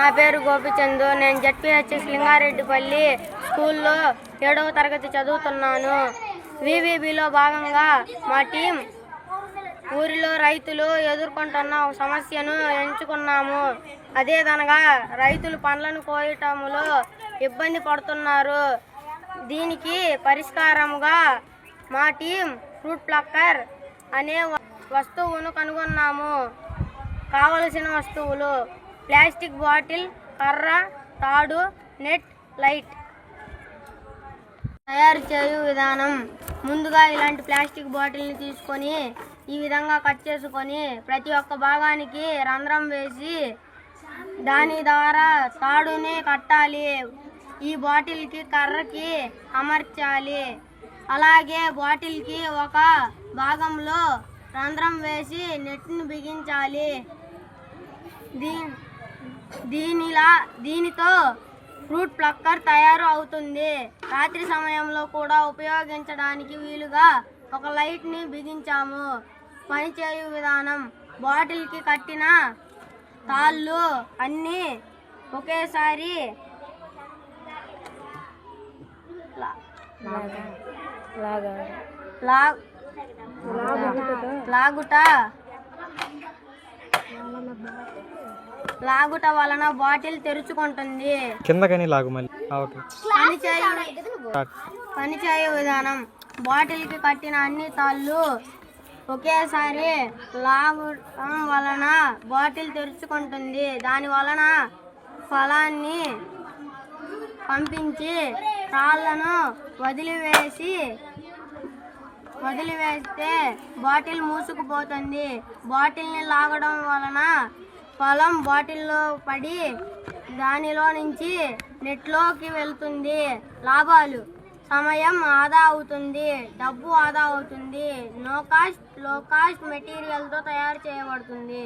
నా పేరు గోపిచందు. నేను జెడ్పీహెచ్ఎస్ లింగారెడ్డిపల్లి స్కూల్లో 7వ తరగతి చదువుతున్నాను. వివిబిలో భాగంగా మా టీం ఊరిలో రైతులు ఎదుర్కొంటున్న ఒక సమస్యను ఎంచుకున్నాము. అదేదనగా రైతులు పండ్లను కోయటంలో ఇబ్బంది పడుతున్నారు. దీనికి పరిష్కారముగా మా టీం ఫ్రూట్ ప్లక్కర్ అనే వస్తువును కనుగొన్నాము. కావలసిన వస్తువులు: ప్లాస్టిక్ బాటిల్, కర్ర, తాడు, నెట్, లైట్. తయారు చేయు విధానం: ముందుగా ఇలాంటి ప్లాస్టిక్ బాటిల్ని తీసుకొని ఈ విధంగా కట్ చేసుకొని ప్రతి ఒక్క భాగానికి రంధ్రం వేసి దాని ద్వారా తాడుని కట్టాలి. ఈ బాటిల్కి కర్రకి అమర్చాలి. అలాగే బాటిల్కి ఒక భాగంలో రంధ్రం వేసి నెట్ని బిగించాలి. దీనితో ఫ్రూట్ ప్లక్కర్ తయారు అవుతుంది. రాత్రి సమయంలో కూడా ఉపయోగించడానికి వీలుగా ఒక లైట్ని బిగించాము. పనిచేయు విధానం: బాటిల్కి కట్టిన తాళ్ళు అన్నీ ఒకేసారి లాగుట వలన బాటిల్ తెరుచుకుంటుంది. పనిచేయు విధానం: బాటిల్కి కట్టిన అన్ని తాళ్ళు ఒకేసారి లాగటం వలన బాటిల్ తెరుచుకుంటుంది. దాని వలన ఫలాన్ని పంపించి తాళ్లను వదిలివేస్తే బాటిల్ మూసుకుపోతుంది. బాటిల్ని లాగడం వలన ఫలం బాటిల్లో పడి దానిలో నుంచి నెట్లోకి వెళ్తుంది. లాభాలు: సమయం ఆదా అవుతుంది, డబ్బు ఆదా అవుతుంది, లో కాస్ట్ మెటీరియల్తో తయారు చేయబడుతుంది.